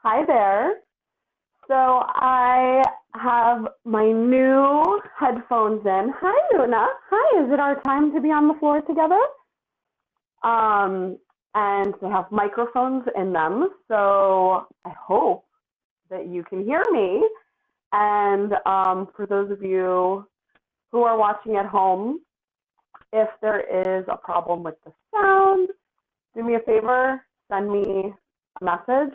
Hi there. So I have my new headphones in. Hi, Luna. Hi, is it our time to be on the floor together? And they have microphones in them. So I hope that you can hear me. And for those of you who are watching at home, if there is a problem with the sound, do me a favor, send me a message,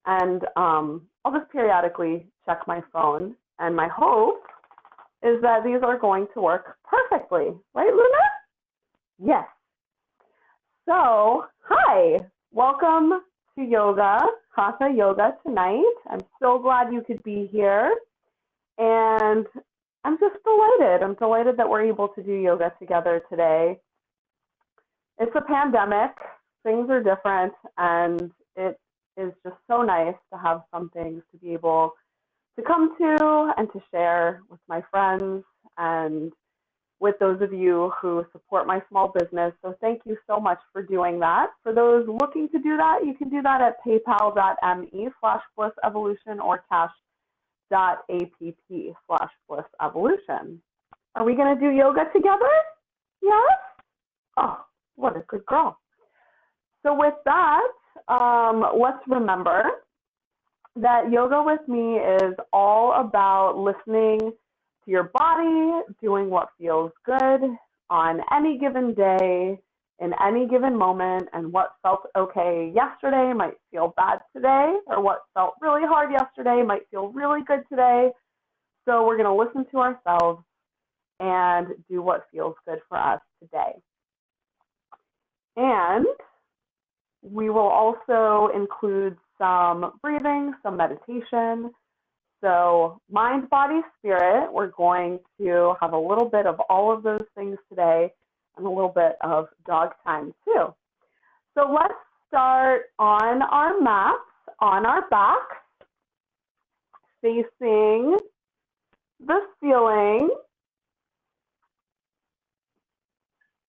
and I'll just periodically check my phone. And my hope is that these are going to work perfectly. Right, Luna? Yes. So, hi. Welcome to yoga, Hatha Yoga tonight. I'm so glad you could be here. And I'm just delighted. I'm delighted that we're able to do yoga together today. It's a pandemic. Things are different, and it is just so nice to have something to be able to come to and to share with my friends and with those of you who support my small business. So thank you so much for doing that. For those looking to do that, you can do that at paypal.me/blissevolution or cash.app/blissevolution. Are we going to do yoga together? Yes? Oh, what a good girl. So with that, let's remember that yoga with me is all about listening to your body, doing what feels good on any given day, in any given moment, and what felt okay yesterday might feel bad today, or what felt really hard yesterday might feel really good today. So we're going to listen to ourselves and do what feels good for us today. And we will also include some breathing, some meditation. So mind, body, spirit, we're going to have a little bit of all of those things today and a little bit of dog time too. So let's start on our mats, on our backs, facing the ceiling.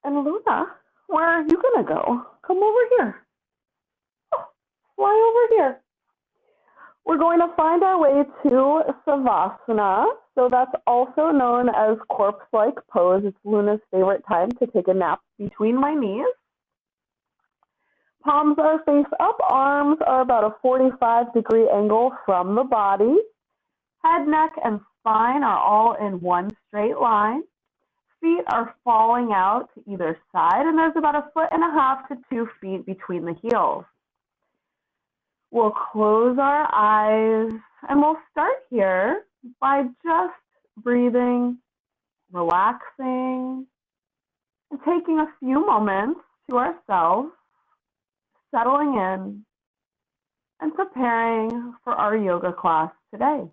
And Luna, where are you going to go? Come over here. Oh, fly over here. We're going to find our way to Savasana. So that's also known as corpse-like pose. It's Luna's favorite time to take a nap between my knees. Palms are face up. Arms are about a 45-degree angle from the body. Head, neck, and spine are all in one straight line. Feet are falling out to either side, and there's about 1.5 to 2 feet between the heels. We'll close our eyes, and we'll start here by just breathing, relaxing, and taking a few moments to ourselves, settling in, and preparing for our yoga class today.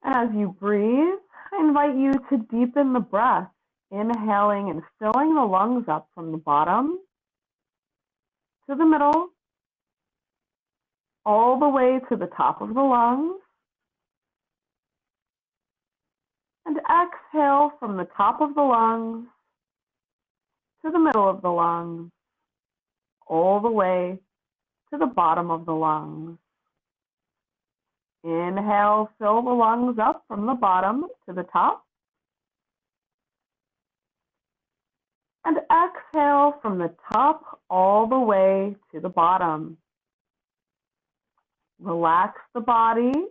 And as you breathe, I invite you to deepen the breath, inhaling and filling the lungs up from the bottom to the middle, all the way to the top of the lungs. And exhale from the top of the lungs to the middle of the lungs, all the way to the bottom of the lungs. Inhale, fill the lungs up from the bottom to the top. And exhale from the top all the way to the bottom. Relax the body.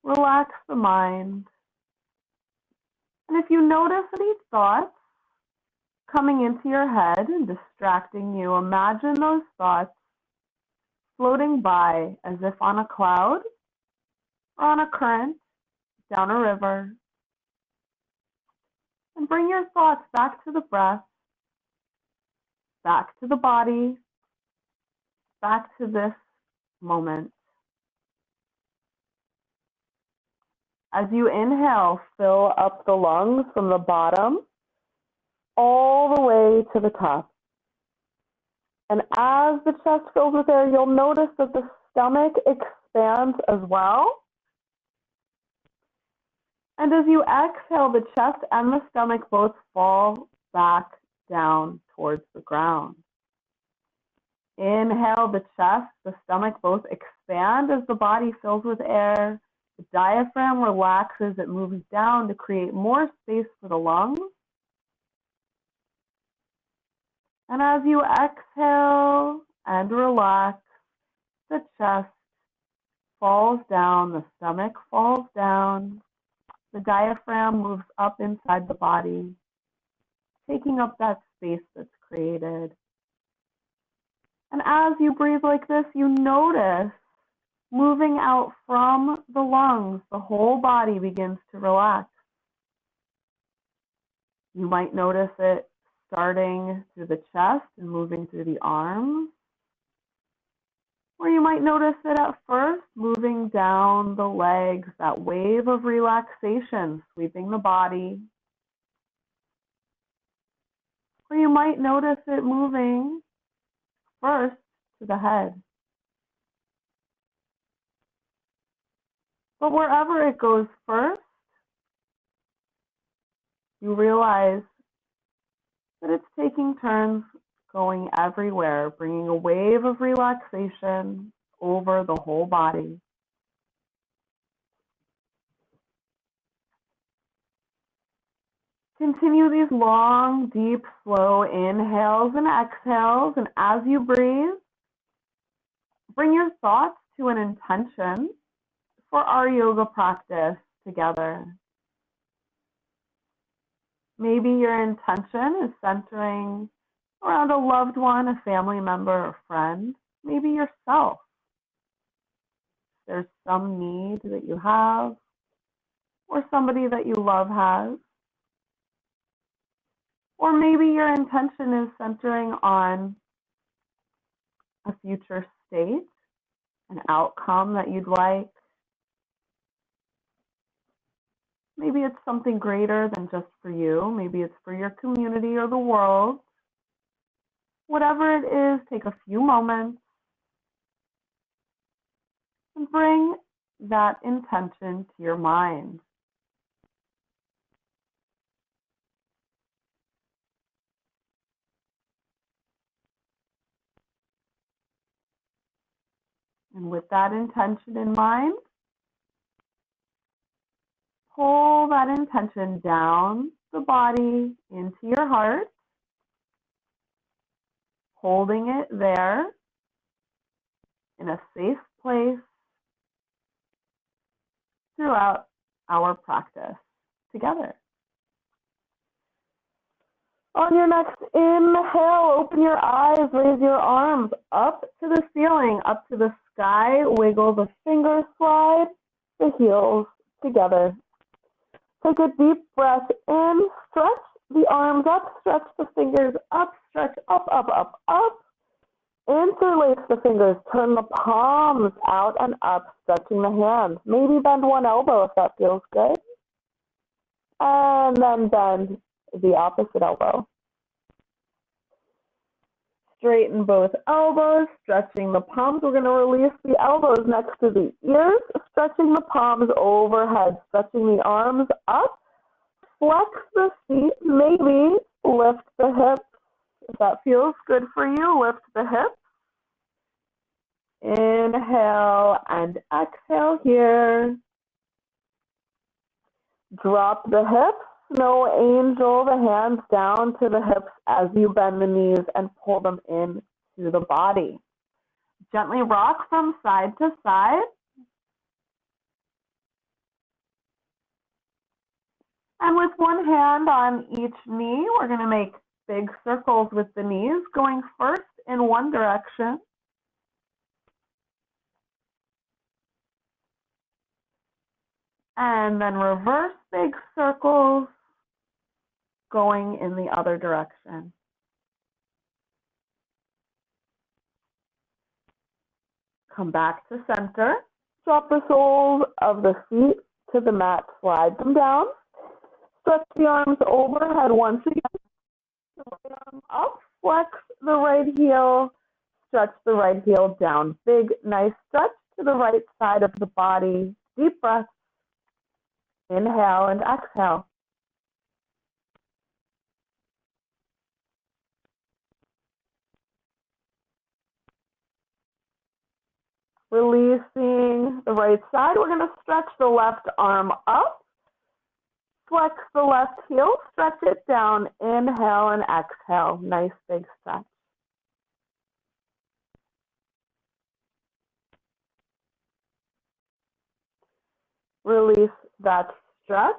Relax the mind. And if you notice any thoughts coming into your head and distracting you, imagine those thoughts floating by as if on a cloud or on a current down a river. And bring your thoughts back to the breath, back to the body, back to this moment. As you inhale, fill up the lungs from the bottom all the way to the top. And as the chest fills with air, you'll notice that the stomach expands as well. And as you exhale, the chest and the stomach both fall back down towards the ground. Inhale, the chest, the stomach both expand as the body fills with air. The diaphragm relaxes, it moves down to create more space for the lungs. And as you exhale and relax, the chest falls down, the stomach falls down, the diaphragm moves up inside the body, taking up that space that's created. And as you breathe like this, you notice moving out from the lungs, the whole body begins to relax. You might notice it starting through the chest and moving through the arms. Or you might notice it at first moving down the legs, that wave of relaxation sweeping the body. Or you might notice it moving first to the head. But wherever it goes first, you realize that it's taking turns going everywhere, bringing a wave of relaxation over the whole body. Continue these long, deep, slow inhales and exhales, and as you breathe, bring your thoughts to an intention for our yoga practice together. Maybe your intention is centering around a loved one, a family member, or friend, maybe yourself. There's some need that you have, or somebody that you love has. Or maybe your intention is centering on a future state, an outcome that you'd like. Maybe it's something greater than just for you. Maybe it's for your community or the world. Whatever it is, take a few moments and bring that intention to your mind. And with that intention in mind, pull that intention down the body into your heart, holding it there in a safe place throughout our practice together. On your next inhale, open your eyes, raise your arms up to the ceiling, up to the sky, wiggle the fingers, slide the heels together. Take a deep breath in, stretch the arms up, stretch the fingers up, stretch up, up, up, up. Interlace the fingers, turn the palms out and up, stretching the hands. Maybe bend one elbow if that feels good. And then bend the opposite elbow. Straighten both elbows, stretching the palms. We're going to release the elbows next to the ears, stretching the palms overhead, stretching the arms up. Flex the feet, maybe lift the hips. If that feels good for you, lift the hips. Inhale and exhale here. Drop the hips. Snow angel the hands down to the hips as you bend the knees and pull them in to the body. Gently rock from side to side. And with one hand on each knee, we're going to make big circles with the knees, going first in one direction. And then reverse big circles going in the other direction. Come back to center. Drop the soles of the feet to the mat. Slide them down. Stretch the arms overhead once again. The right arm up. Flex the right heel. Stretch the right heel down. Big, nice stretch to the right side of the body. Deep breath. Inhale and exhale. Releasing the right side, we're going to stretch the left arm up, flex the left heel, stretch it down, inhale and exhale, nice big stretch. Release that stretch,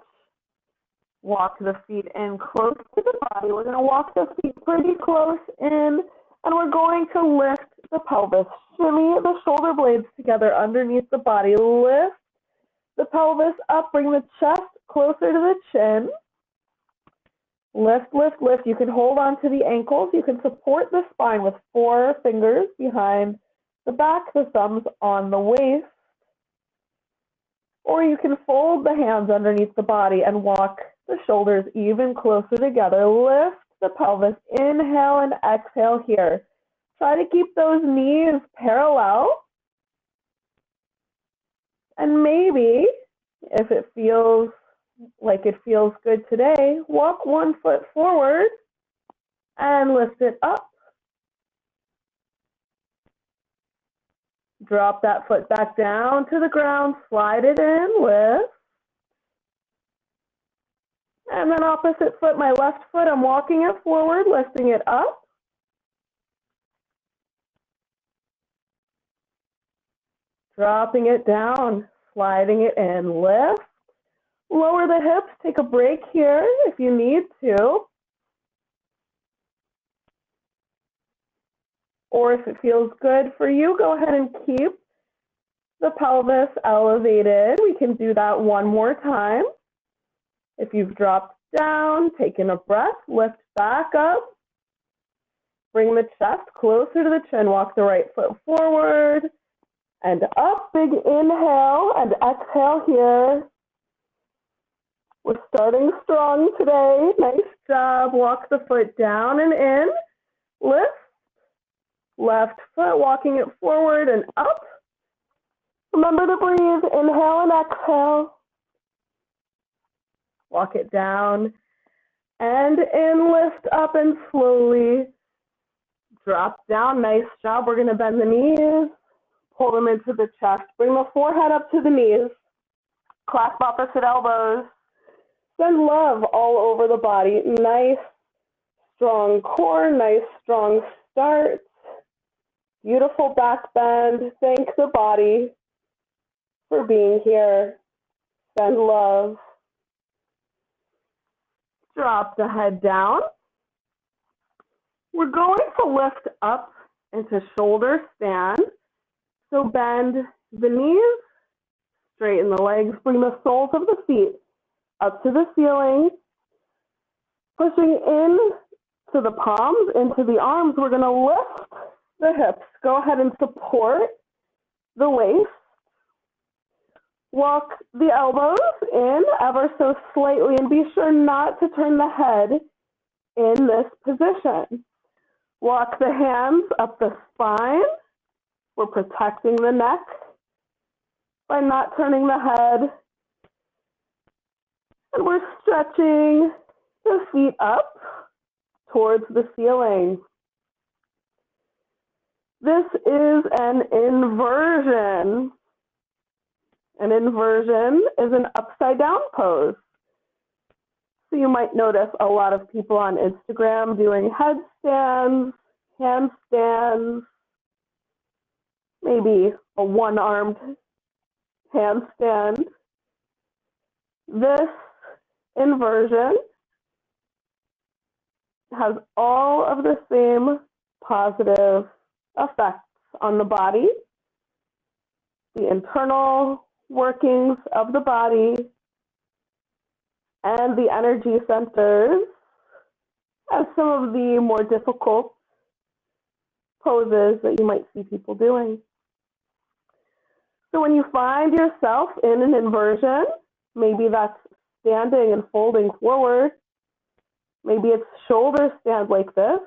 walk the feet in close to the body. We're going to walk the feet pretty close in, and we're going to lift the pelvis. Shimmy the shoulder blades together underneath the body. Lift the pelvis up, bring the chest closer to the chin. Lift, lift, lift. You can hold on to the ankles. You can support the spine with 4 fingers behind the back, the thumbs on the waist. Or you can fold the hands underneath the body and walk the shoulders even closer together. Lift the pelvis. Inhale and exhale here. Try to keep those knees parallel. And maybe, if it feels like it feels good today, walk 1 foot forward and lift it up. Drop that foot back down to the ground, slide it in, lift. And then opposite foot, my left foot, I'm walking it forward, lifting it up. Dropping it down, sliding it in, lift. Lower the hips, take a break here if you need to. Or if it feels good for you, go ahead and keep the pelvis elevated. We can do that one more time. If you've dropped down, taking a breath, lift back up. Bring the chest closer to the chin, walk the right foot forward and up. Big inhale and exhale here. We're starting strong today. Nice job. Walk the foot down and in. Lift. Left foot, walking it forward and up. Remember to breathe. Inhale and exhale. Walk it down and in. Lift up and slowly drop down. Nice job. We're going to bend the knees. Pull them into the chest. Bring the forehead up to the knees. Clasp opposite elbows. Send love all over the body. Nice, strong core. Nice, strong start. Beautiful back bend. Thank the body for being here. Send love. Drop the head down. We're going to lift up into shoulder stand. So bend the knees, straighten the legs, bring the soles of the feet up to the ceiling, pushing in to the palms, into the arms. We're going to lift the hips. Go ahead and support the waist. Walk the elbows in ever so slightly and be sure not to turn the head in this position. Walk the hands up the spine. We're protecting the neck by not turning the head. And we're stretching the feet up towards the ceiling. This is an inversion. An inversion is an upside down pose. So you might notice a lot of people on Instagram doing headstands, handstands, maybe a one-armed handstand. This inversion has all of the same positive effects on the body, the internal workings of the body, and the energy centers as some of the more difficult poses that you might see people doing. So when you find yourself in an inversion, maybe that's standing and folding forward, maybe it's shoulder stand like this,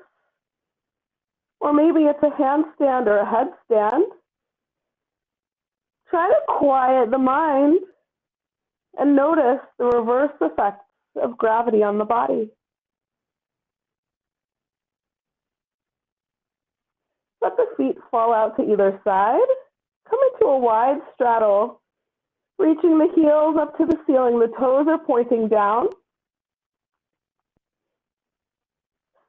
or maybe it's a handstand or a headstand, try to quiet the mind and notice the reverse effects of gravity on the body. Let the feet fall out to either side. Come to a wide straddle, reaching the heels up to the ceiling. The toes are pointing down.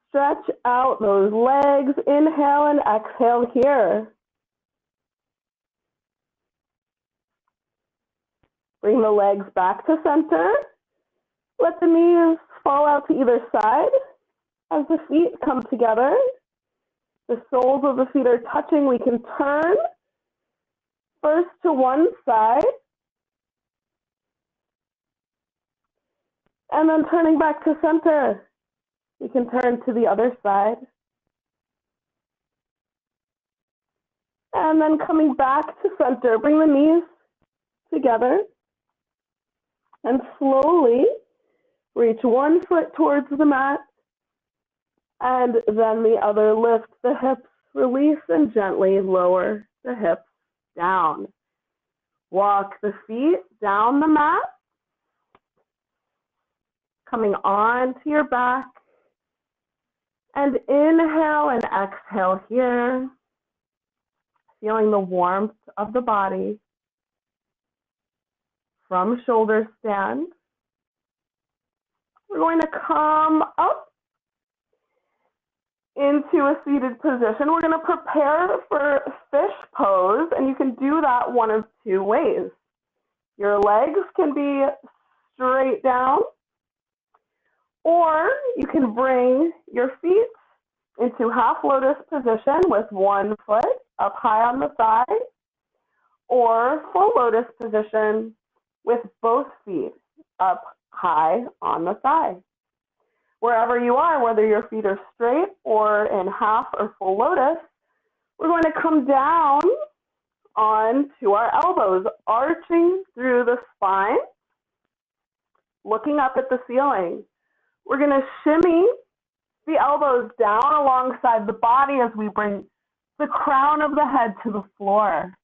Stretch out those legs. Inhale and exhale here. Bring the legs back to center. Let the knees fall out to either side as the feet come together. The soles of the feet are touching. We can turn first to one side and then turning back to center. We can turn to the other side. And then coming back to center, bring the knees together and slowly reach one foot towards the mat and then the other. Lift the hips, release, and gently lower the hips down. Walk the feet down the mat, coming on to your back. And inhale and exhale here, feeling the warmth of the body from shoulder stand. We're going to come up into a seated position. We're going to prepare for fish pose, and you can do that one of two ways. Your legs can be straight down, or you can bring your feet into half lotus position with one foot up high on the thigh, or full lotus position with both feet up high on the thigh. Wherever you are, whether your feet are straight or in half or full lotus, we're going to come down onto our elbows, arching through the spine, looking up at the ceiling. We're going to shimmy the elbows down alongside the body as we bring the crown of the head to the floor.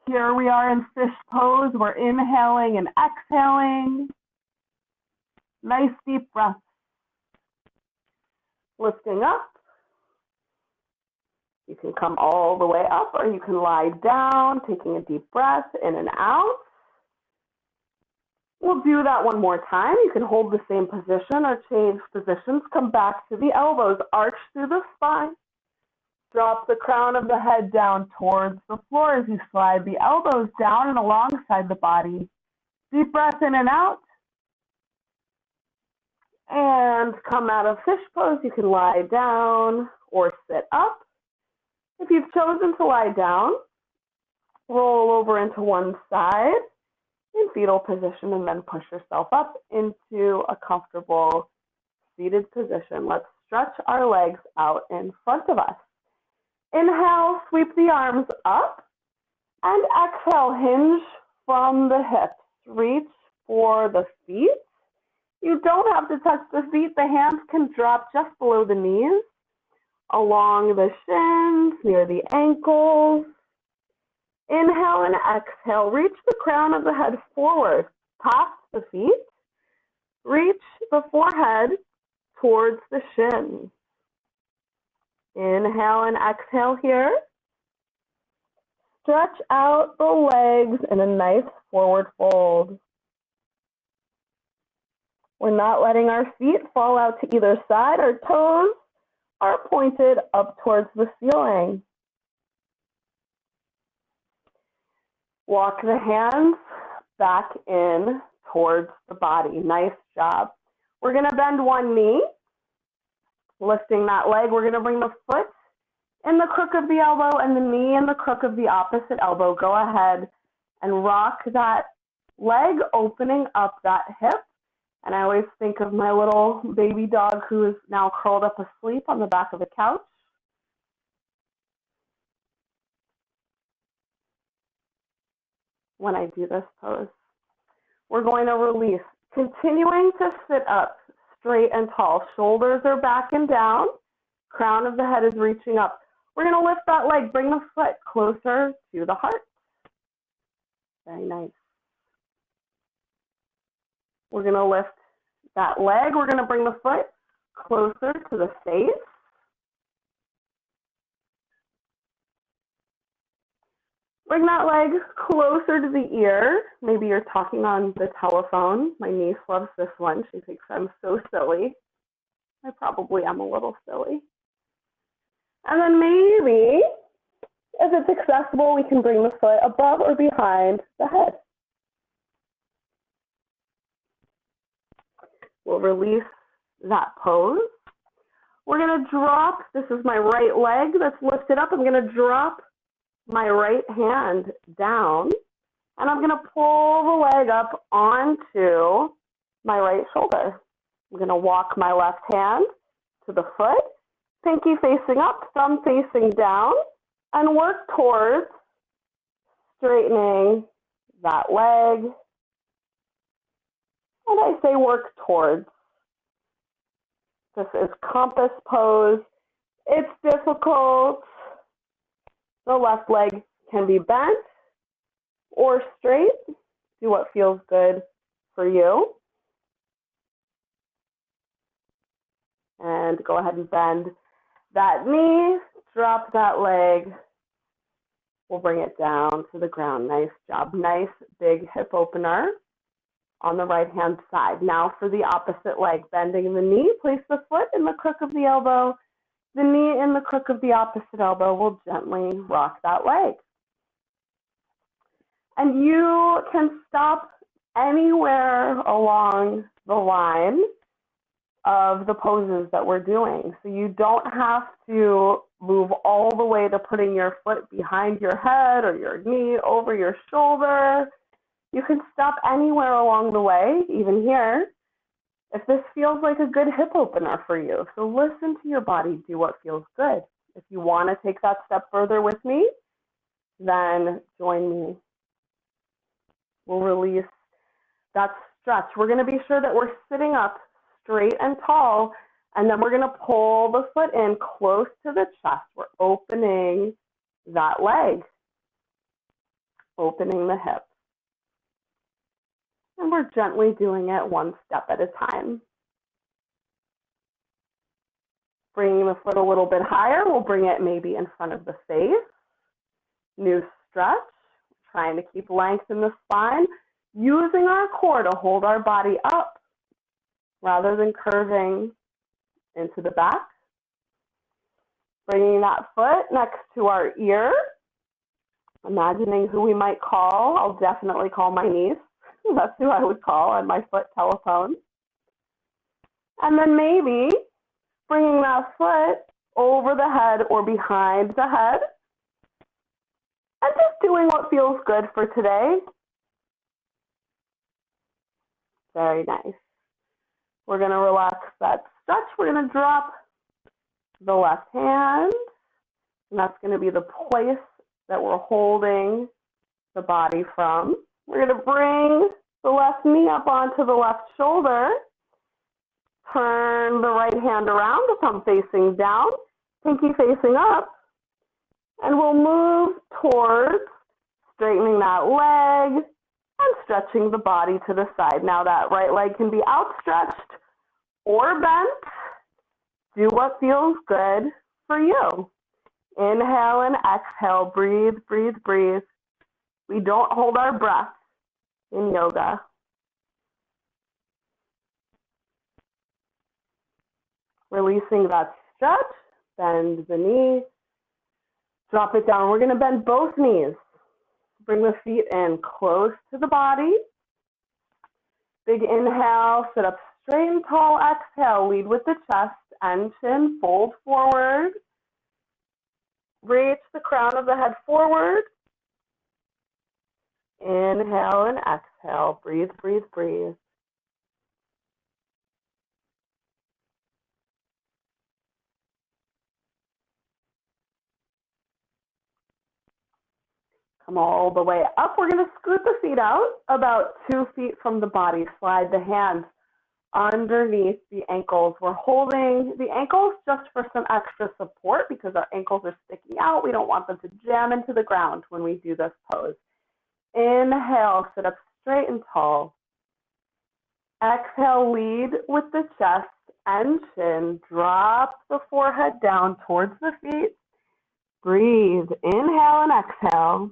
Here we are in fish pose. We're inhaling and exhaling. Nice deep breath. Lifting up. You can come all the way up, or you can lie down, taking a deep breath in and out. We'll do that one more time. You can hold the same position or change positions. Come back to the elbows, arch through the spine. Drop the crown of the head down towards the floor as you slide the elbows down and alongside the body. Deep breath in and out. And come out of fish pose. You can lie down or sit up. If you've chosen to lie down, roll over into one side in fetal position and then push yourself up into a comfortable seated position. Let's stretch our legs out in front of us. Inhale, sweep the arms up, and exhale, hinge from the hips. Reach for the feet. You don't have to touch the feet. The hands can drop just below the knees, along the shins, near the ankles. Inhale and exhale. Reach the crown of the head forward, past the feet. Reach the forehead towards the shins. Inhale and exhale here. Stretch out the legs in a nice forward fold. We're not letting our feet fall out to either side. Our toes are pointed up towards the ceiling. Walk the hands back in towards the body. Nice job. We're going to bend one knee, lifting that leg. We're going to bring the foot in the crook of the elbow and the knee in the crook of the opposite elbow. Go ahead and rock that leg, opening up that hip. And I always think of my little baby dog who is now curled up asleep on the back of the couch. When I do this pose, we're going to release, continuing to sit up straight and tall. Shoulders are back and down. Crown of the head is reaching up. We're going to lift that leg, bring the foot closer to the heart. Very nice. We're going to lift that leg. We're going to bring the foot closer to the face. Bring that leg closer to the ear. Maybe you're talking on the telephone. My niece loves this one. She thinks I'm so silly. I probably am a little silly. And then maybe, if it's accessible, we can bring the foot above or behind the head. We'll release that pose. We're going to drop, this is my right leg that's lifted up. I'm going to drop my right hand down, and I'm going to pull the leg up onto my right shoulder. I'm going to walk my left hand to the foot, pinky facing up, thumb facing down, and work towards straightening that leg. And I say work towards. This is compass pose. It's difficult. The left leg can be bent or straight. Do what feels good for you. And go ahead and bend that knee, drop that leg. We'll bring it down to the ground. Nice job. Nice big hip opener on the right hand side. Now for the opposite leg, bending the knee, place the foot in the crook of the elbow, the knee in the crook of the opposite elbow. We'll gently rock that leg. And you can stop anywhere along the line of the poses that we're doing. So you don't have to move all the way to putting your foot behind your head or your knee over your shoulder. You can stop anywhere along the way, even here, if this feels like a good hip opener for you. So listen to your body, do what feels good. If you want to take that step further with me, then join me. We'll release that stretch. We're going to be sure that we're sitting up straight and tall, and then we're going to pull the foot in close to the chest. We're opening that leg, opening the hip. And we're gently doing it one step at a time. Bringing the foot a little bit higher, we'll bring it maybe in front of the face. New stretch, trying to keep length in the spine, using our core to hold our body up rather than curving into the back. Bringing that foot next to our ear, imagining who we might call. I'll definitely call my niece. That's who I would call on my foot telephone. And then maybe bringing that foot over the head or behind the head. And just doing what feels good for today. Very nice. We're going to relax that stretch. We're going to drop the left hand. And that's going to be the place that we're holding the body from. We're going to bring the left knee up onto the left shoulder. Turn the right hand around, the thumb facing down, pinky facing up. And we'll move towards straightening that leg and stretching the body to the side. Now that right leg can be outstretched or bent. Do what feels good for you. Inhale and exhale. Breathe, breathe, breathe. We don't hold our breath in yoga. Releasing that stretch, bend the knee, drop it down. We're going to bend both knees. Bring the feet in close to the body. Big inhale, sit up straight and tall. Exhale, lead with the chest and chin, fold forward. Reach the crown of the head forward. Inhale and exhale. Breathe, breathe, breathe. Come all the way up. We're going to scoot the feet out about 2 feet from the body. Slide the hands underneath the ankles. We're holding the ankles just for some extra support because our ankles are sticking out. We don't want them to jam into the ground when we do this pose. Inhale, sit up straight and tall. Exhale, lead with the chest and chin. Drop the forehead down towards the feet. Breathe. Inhale and exhale.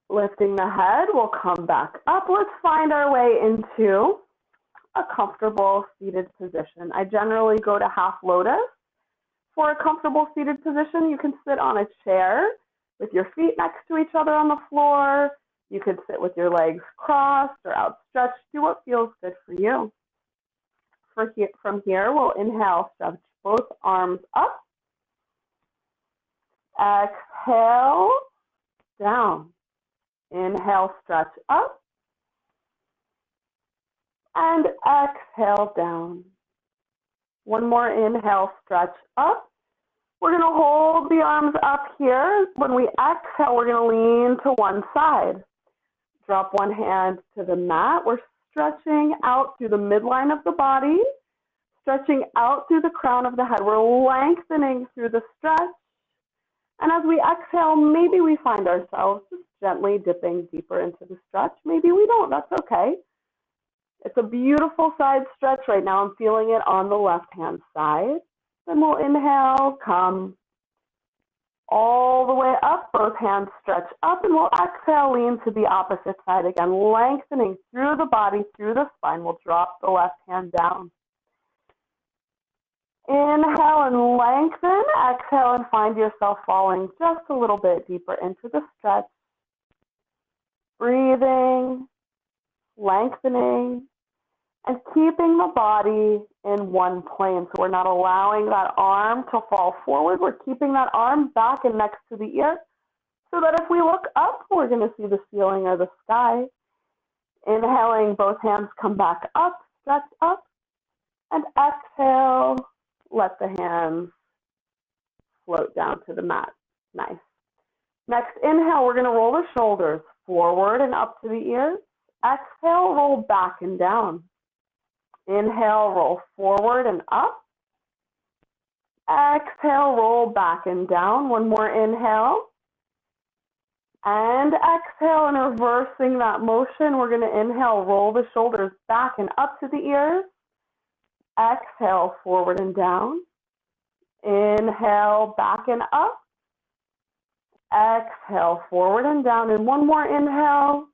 Lifting the head, we'll come back up. Let's find our way into a comfortable seated position. I generally go to half lotus. For a comfortable seated position, you can sit on a chair with your feet next to each other on the floor. You could sit with your legs crossed or outstretched. Do what feels good for you. From here, we'll inhale, stretch both arms up. Exhale, down. Inhale, stretch up. And exhale, down. One more inhale, stretch up. We're going to hold the arms up here. When we exhale, we're going to lean to one side. Drop one hand to the mat. We're stretching out through the midline of the body, stretching out through the crown of the head. We're lengthening through the stretch. And as we exhale, maybe we find ourselves just gently dipping deeper into the stretch. Maybe we don't. That's okay. It's a beautiful side stretch right now. I'm feeling it on the left-hand side. Then we'll inhale, come all the way up. Both hands stretch up, and we'll exhale, lean to the opposite side again, lengthening through the body, through the spine. We'll drop the left hand down. Inhale and lengthen. Exhale and find yourself falling just a little bit deeper into the stretch. Breathing, lengthening, and keeping the body in one plane. So we're not allowing that arm to fall forward. We're keeping that arm back and next to the ear so that if we look up, we're going to see the ceiling or the sky. Inhaling, both hands come back up, stretch up, and exhale, let the hands float down to the mat. Nice. Next, inhale, we're going to roll the shoulders forward and up to the ears. Exhale, roll back and down. Inhale, roll forward and up. Exhale, roll back and down. One more inhale. And exhale, and reversing that motion, we're going to inhale, roll the shoulders back and up to the ears. Exhale, forward and down. Inhale, back and up. Exhale, forward and down. And one more inhale.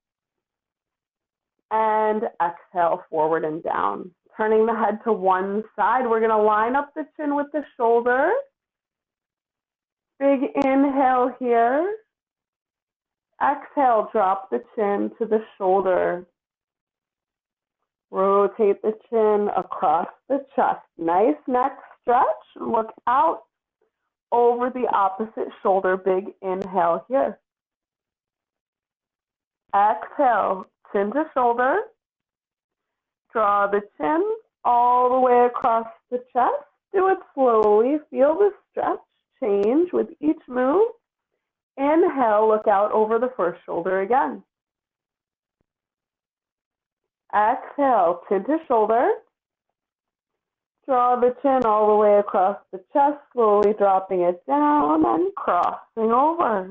And exhale, forward and down. Turning the head to one side, we're going to line up the chin with the shoulder. Big inhale here. Exhale, drop the chin to the shoulder. Rotate the chin across the chest. Nice neck stretch. Look out over the opposite shoulder. Big inhale here. Exhale, chin to shoulder. Draw the chin all the way across the chest. Do it slowly. Feel the stretch change with each move. Inhale, look out over the first shoulder again. Exhale, chin to shoulder. Draw the chin all the way across the chest, slowly dropping it down and crossing over.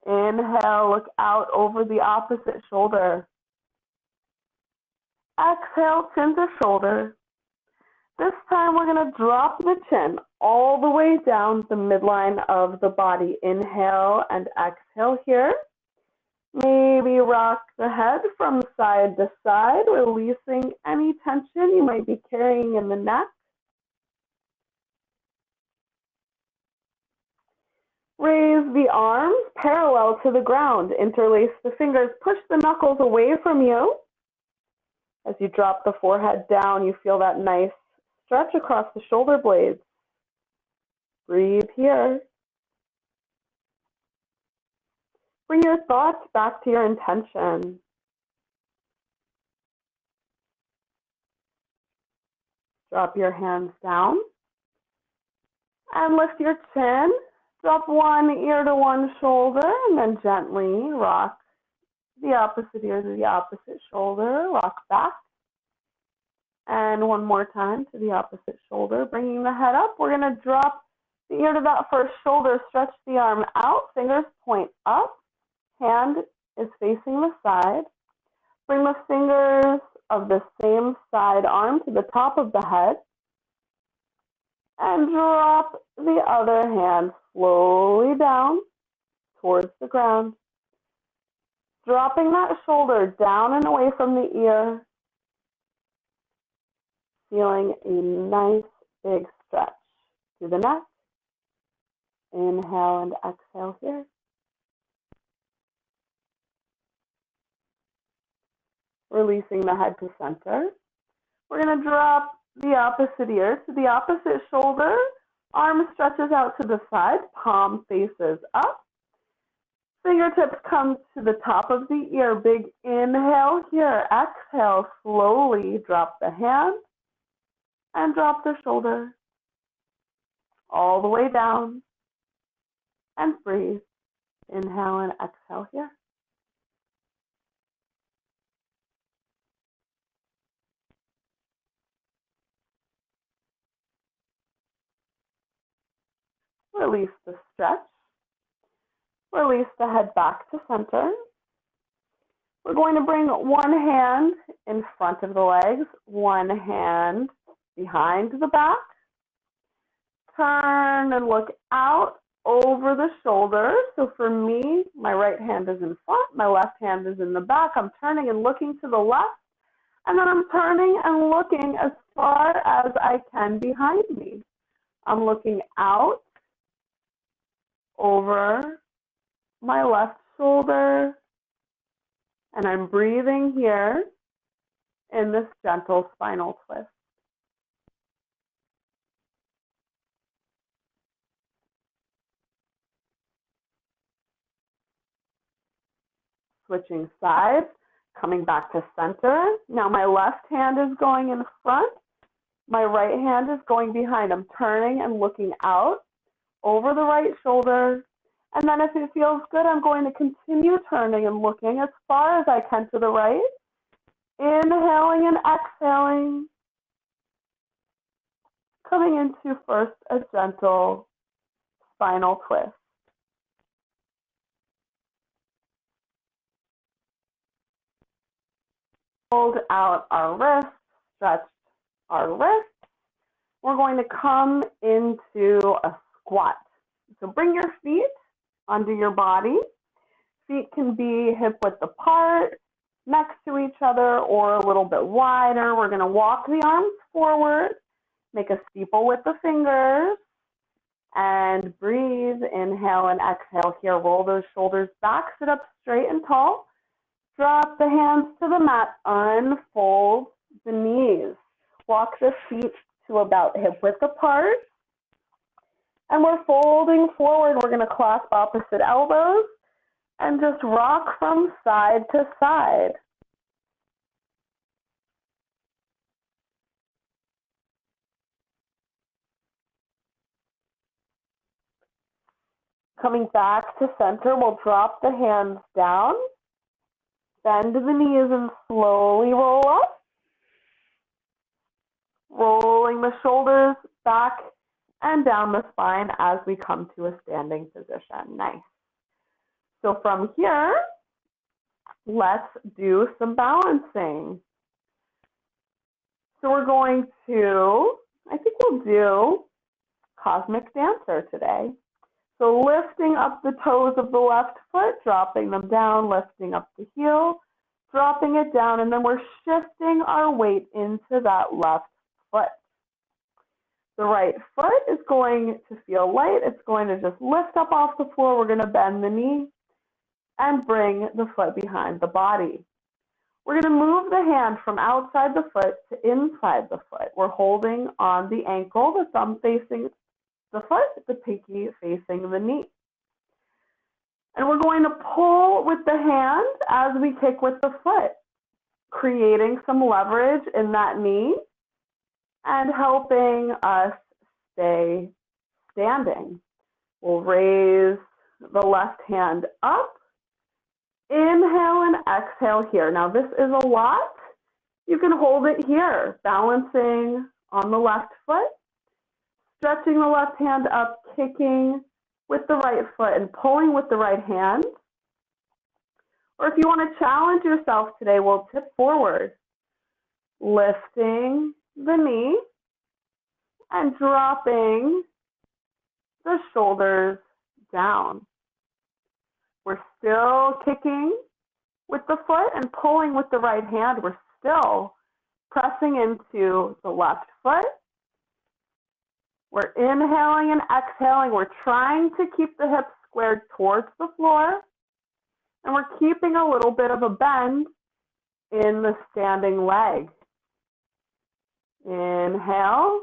Inhale, look out over the opposite shoulder. Exhale, chin to shoulder. This time we're going to drop the chin all the way down the midline of the body. Inhale and exhale here. Maybe rock the head from side to side, releasing any tension you might be carrying in the neck. Raise the arms parallel to the ground. Interlace the fingers. Push the knuckles away from you. As you drop the forehead down, you feel that nice stretch across the shoulder blades. Breathe here. Bring your thoughts back to your intention. Drop your hands down and lift your chin. Drop one ear to one shoulder and then gently rock the opposite ear to the opposite shoulder. Rock back. And one more time to the opposite shoulder. Bringing the head up, we're going to drop the ear to that first shoulder. Stretch the arm out. Fingers point up. Hand is facing the side. Bring the fingers of the same side arm to the top of the head. And drop the other hand slowly down towards the ground. Dropping that shoulder down and away from the ear, feeling a nice big stretch through the neck. Inhale and exhale here. Releasing the head to center. We're going to drop the opposite ear to the opposite shoulder. Arm stretches out to the side, palm faces up. Fingertips come to the top of the ear. Big inhale here. Exhale, slowly drop the hand and drop the shoulder all the way down. And breathe. Inhale and exhale here. Release the stretch. Release the head back to center. We're going to bring one hand in front of the legs, one hand behind the back. Turn and look out over the shoulder. So for me, my right hand is in front, my left hand is in the back. I'm turning and looking to the left, and then I'm turning and looking as far as I can behind me. I'm looking out over my left shoulder, and I'm breathing here in this gentle spinal twist. Switching sides, coming back to center. Now my left hand is going in front, my right hand is going behind. I'm turning and looking out over the right shoulder. And then if it feels good, I'm going to continue turning and looking as far as I can to the right. Inhaling and exhaling. Coming into first a gentle spinal twist. Hold out our wrists, stretch our wrists. We're going to come into a squat. So bring your feet under your body. Feet can be hip width apart, next to each other, or a little bit wider. We're going to walk the arms forward, make a steeple with the fingers, and breathe. Inhale and exhale here. Roll those shoulders back, sit up straight and tall. Drop the hands to the mat, unfold the knees. Walk the feet to about hip width apart. And we're folding forward. We're going to clasp opposite elbows and just rock from side to side. Coming back to center, we'll drop the hands down, bend the knees and slowly roll up. Rolling the shoulders back and down the spine as we come to a standing position. Nice. So from here, let's do some balancing. So we're going to, I think we'll do Cosmic Dancer today. So lifting up the toes of the left foot, dropping them down, lifting up the heel, dropping it down, and then we're shifting our weight into that left foot. The right foot is going to feel light. It's going to just lift up off the floor. We're going to bend the knee and bring the foot behind the body. We're going to move the hand from outside the foot to inside the foot. We're holding on the ankle, the thumb facing the foot, the pinky facing the knee. And we're going to pull with the hand as we kick with the foot, creating some leverage in that knee and helping us stay standing. We'll raise the left hand up. Inhale and exhale here. Now this is a lot. You can hold it here, balancing on the left foot, stretching the left hand up, kicking with the right foot and pulling with the right hand. Or if you want to challenge yourself today, we'll tip forward, lifting the knee and dropping the shoulders down. We're still kicking with the foot and pulling with the right hand. We're still pressing into the left foot. We're inhaling and exhaling. We're trying to keep the hips squared towards the floor. And we're keeping a little bit of a bend in the standing leg. Inhale,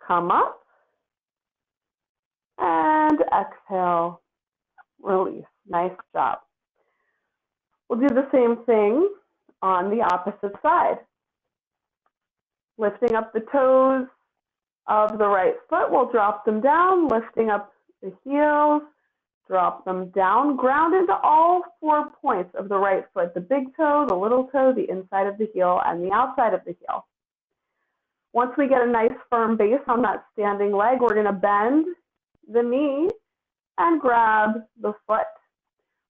come up, and exhale, release. Nice job. We'll do the same thing on the opposite side. Lifting up the toes of the right foot, we'll drop them down, lifting up the heels, drop them down, ground into all 4 points of the right foot, the big toe, the little toe, the inside of the heel, and the outside of the heel. Once we get a nice firm base on that standing leg, we're going to bend the knee and grab the foot.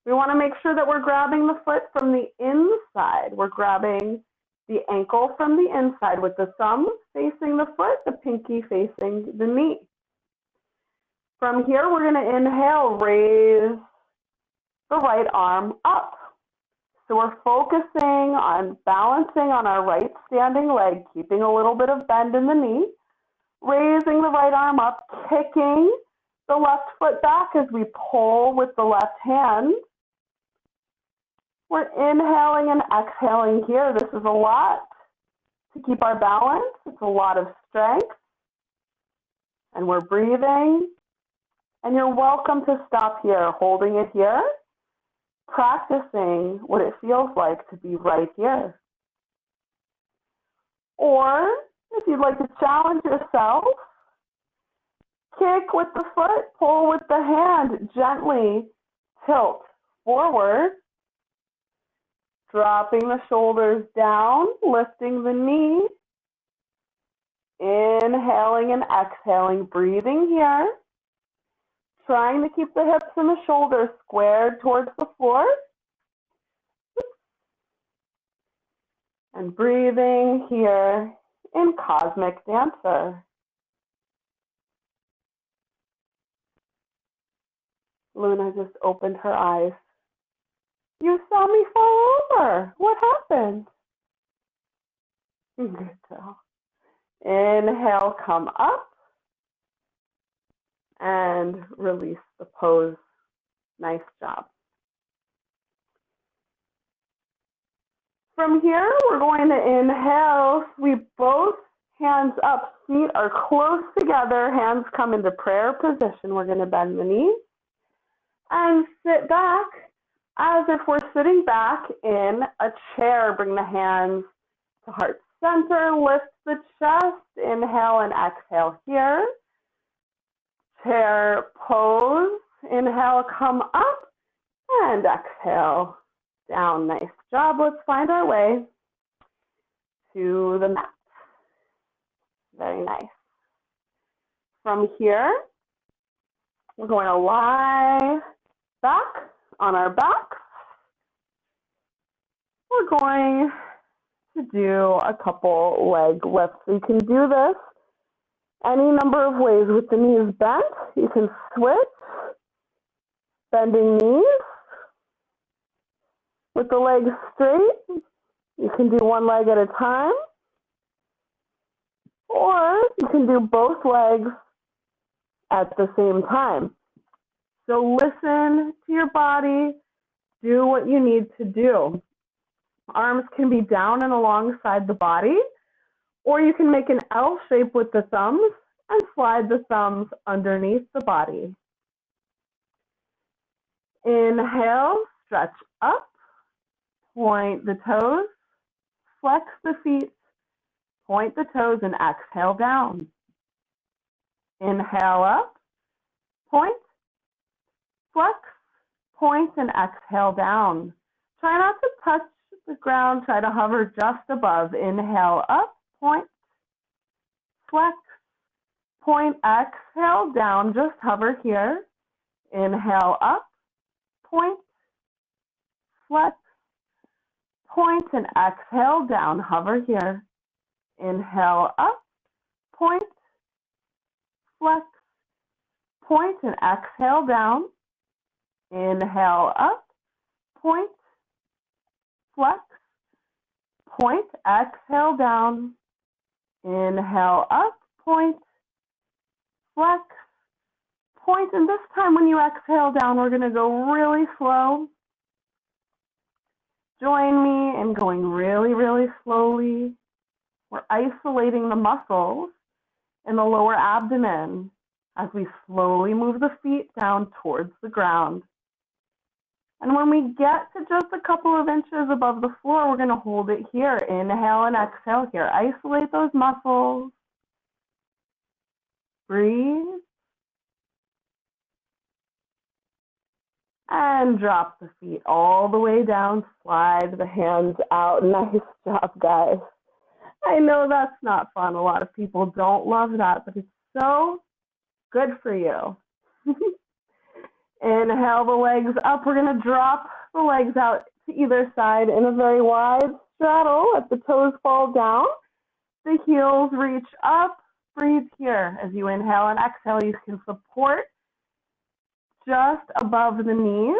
We want to make sure that we're grabbing the foot from the inside. We're grabbing the ankle from the inside with the thumb facing the foot, the pinky facing the knee. From here, we're going to inhale, raise the right arm up. So we're focusing on balancing on our right standing leg, keeping a little bit of bend in the knee, raising the right arm up, kicking the left foot back as we pull with the left hand. We're inhaling and exhaling here. This is a lot to keep our balance. It's a lot of strength. And we're breathing. And you're welcome to stop here, holding it here, practicing what it feels like to be right here. Or if you'd like to challenge yourself, kick with the foot, pull with the hand, gently tilt forward, dropping the shoulders down, lifting the knee, inhaling and exhaling, breathing here, trying to keep the hips and the shoulders squared towards the floor, and breathing here in Cosmic Dancer. Luna just opened her eyes. You saw me fall over. What happened? Good job. Inhale, come up, and release the pose. Nice job. From here, we're going to inhale, sweep both hands up, feet are close together, hands come into prayer position. We're going to bend the knees and sit back as if we're sitting back in a chair. Bring the hands to heart center, lift the chest, inhale and exhale here. Chair pose, inhale, come up, and exhale down. Nice job. Let's find our way to the mat. Very nice. From here, we're going to lie back on our backs. We're going to do a couple leg lifts. You can do this any number of ways. With the knees bent, you can switch, bending knees. With the legs straight, you can do one leg at a time, or you can do both legs at the same time. So listen to your body, do what you need to do. Arms can be down and alongside the body, or you can make an L shape with the thumbs and slide the thumbs underneath the body. Inhale, stretch up, point the toes, flex the feet, point the toes, and exhale down. Inhale up, point, flex, point, and exhale down. Try not to touch the ground, try to hover just above. Inhale up, point, flex, point, exhale down, just hover here. Inhale up, point, flex, point, and exhale down, hover here. Inhale up, point, flex, point, and exhale down. Inhale up, point, flex, point, exhale down, inhale up, point, flex, point, and this time when you exhale down, we're going to go really slow. Join me in going really, really slowly. We're isolating the muscles in the lower abdomen as we slowly move the feet down towards the ground. And when we get to just a couple of inches above the floor, we're going to hold it here. Inhale and exhale here. Isolate those muscles. Breathe. And drop the feet all the way down. Slide the hands out. Nice job, guys. I know that's not fun. A lot of people don't love that, but it's so good for you. Inhale the legs up. We're going to drop the legs out to either side in a very wide straddle. Let the toes fall down. The heels reach up. Breathe here. As you inhale and exhale, you can support just above the knees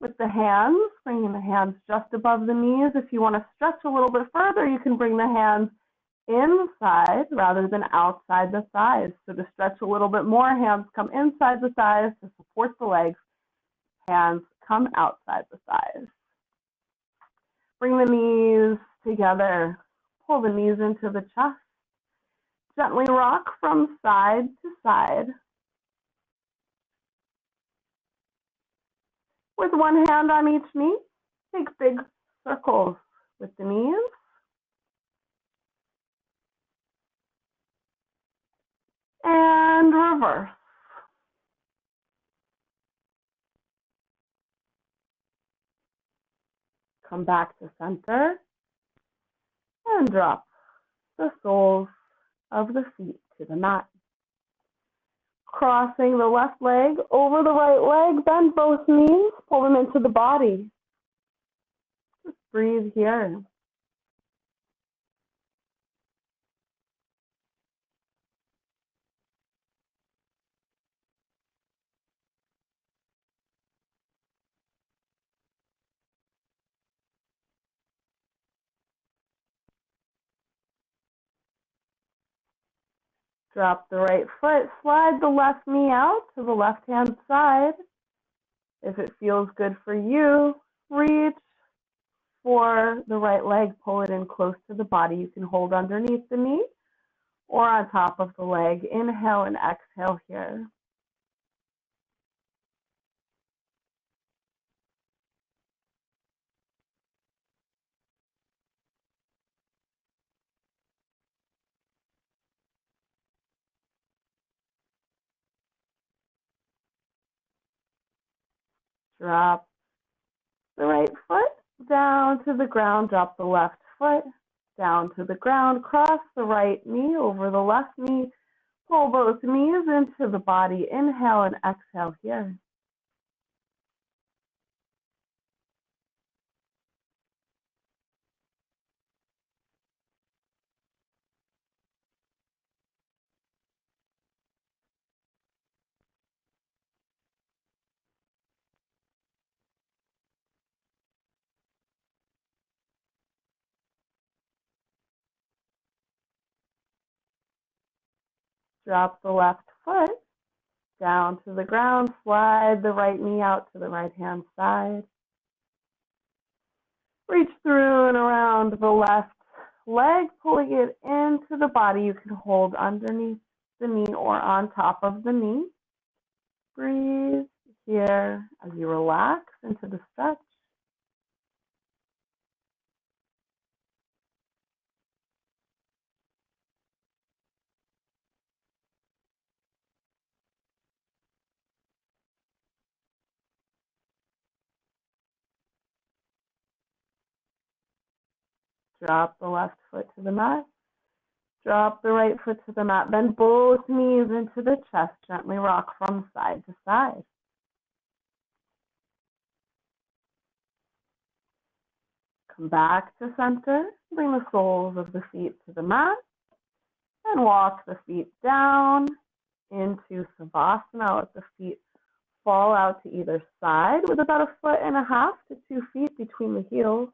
with the hands, bringing the hands just above the knees. If you want to stretch a little bit further, you can bring the hands inside rather than outside the thighs. So to stretch a little bit more, hands come inside the thighs to support the legs. Hands come outside the thighs. Bring the knees together. Pull the knees into the chest. Gently rock from side to side. With one hand on each knee, take big circles with the knees. And reverse. Come back to center and drop the soles of the feet to the mat. Crossing the left leg over the right leg, bend both knees, pull them into the body. Just breathe here. Drop the right foot, slide the left knee out to the left-hand side. If it feels good for you, reach for the right leg, pull it in close to the body. You can hold underneath the knee or on top of the leg. Inhale and exhale here. Drop the right foot down to the ground, drop the left foot down to the ground, cross the right knee over the left knee, pull both knees into the body, inhale and exhale here. Drop the left foot down to the ground, slide the right knee out to the right-hand side. Reach through and around the left leg, pulling it into the body. You can hold underneath the knee or on top of the knee. Breathe here as you relax into the stretch. Drop the left foot to the mat. Drop the right foot to the mat. Bend both knees into the chest. Gently rock from side to side. Come back to center. Bring the soles of the feet to the mat. And walk the feet down into Savasana. Let the feet fall out to either side with about 1.5 to 2 feet between the heels.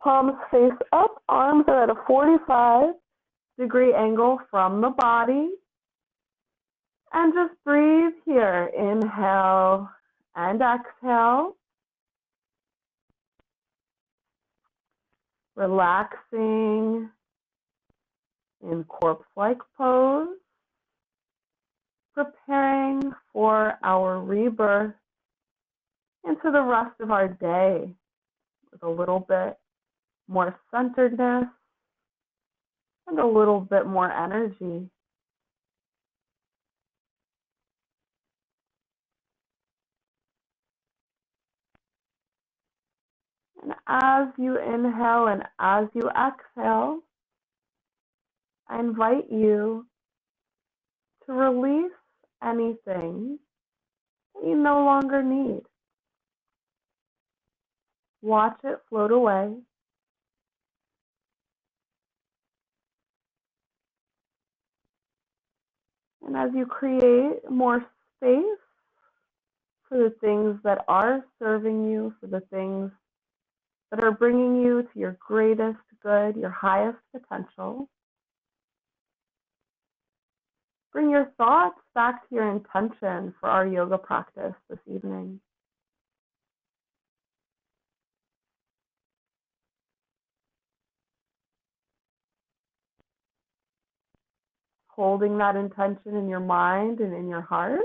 Palms face up, arms are at a 45-degree angle from the body. And just breathe here. Inhale and exhale. Relaxing in corpse-like pose. Preparing for our rebirth into the rest of our day with a little bit more centeredness and a little bit more energy. And as you inhale and as you exhale, I invite you to release anything that you no longer need. Watch it float away. And as you create more space for the things that are serving you, for the things that are bringing you to your greatest good, your highest potential, bring your thoughts back to your intention for our yoga practice this evening. Holding that intention in your mind and in your heart.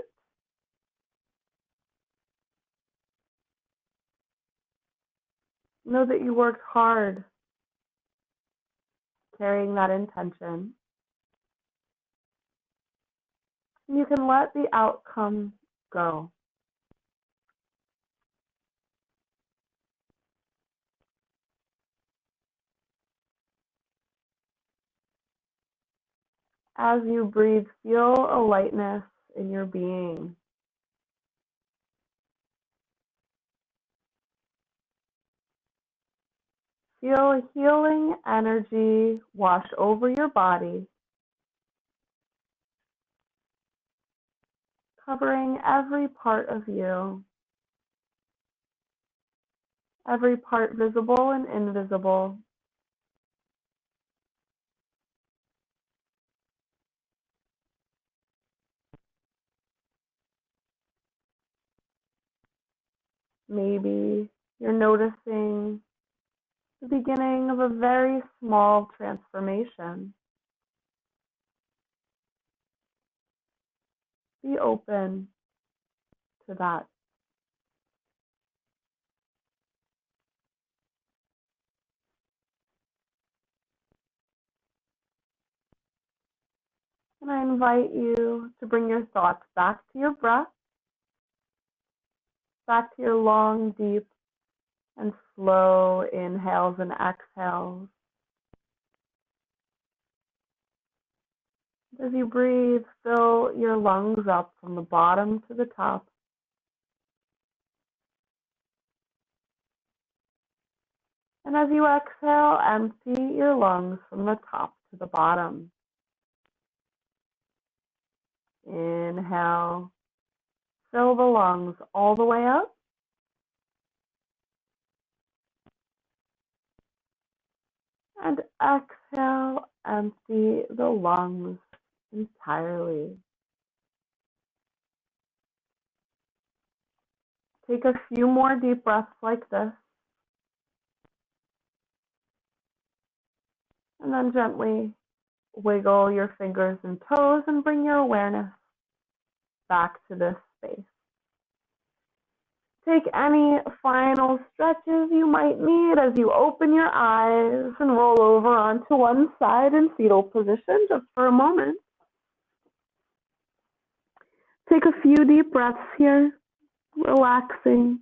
Know that you worked hard carrying that intention. And you can let the outcome go. As you breathe, feel a lightness in your being. Feel a healing energy wash over your body, covering every part of you, every part visible and invisible. Maybe you're noticing the beginning of a very small transformation. Be open to that. And I invite you to bring your thoughts back to your breath, back to your long, deep, and slow inhales and exhales. As you breathe, fill your lungs up from the bottom to the top. And as you exhale, empty your lungs from the top to the bottom. Inhale, fill the lungs all the way up. And exhale, empty the lungs entirely. Take a few more deep breaths like this. And then gently wiggle your fingers and toes and bring your awareness back to this space. Take any final stretches you might need as you open your eyes and roll over onto one side in fetal position just for a moment. Take a few deep breaths here, relaxing.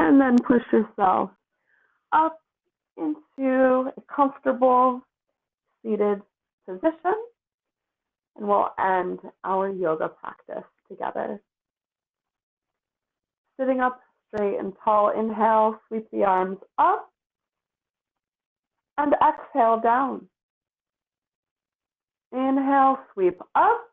And then push yourself up into a comfortable seated position, and we'll end our yoga practice together. Sitting up straight and tall, inhale, sweep the arms up. and exhale down. Inhale, sweep up,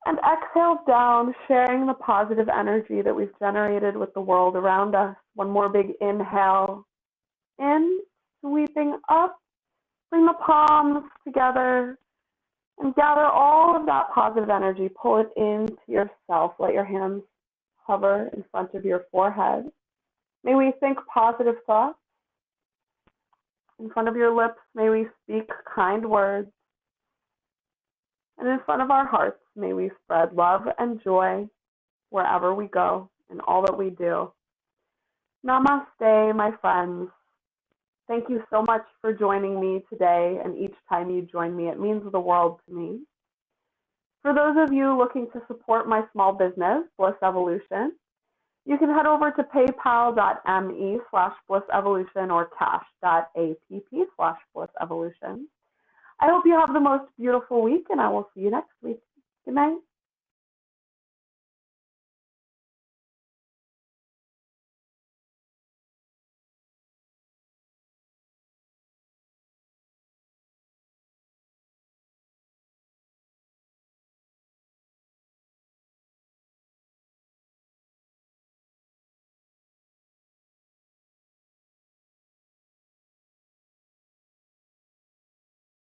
and exhale down, sharing the positive energy that we've generated with the world around us. One more big inhale. In, sweeping up, bring the palms together and gather all of that positive energy. Pull it into yourself. Let your hands hover in front of your forehead. May we think positive thoughts. In front of your lips, may we speak kind words. And in front of our hearts, may we spread love and joy wherever we go and all that we do. Namaste, my friends. Thank you so much for joining me today, and each time you join me, it means the world to me. For those of you looking to support my small business, Bliss Evolution, you can head over to paypal.me/blissevolution or cash.app/blissevolution. I hope you have the most beautiful week, and I will see you next week. Good night.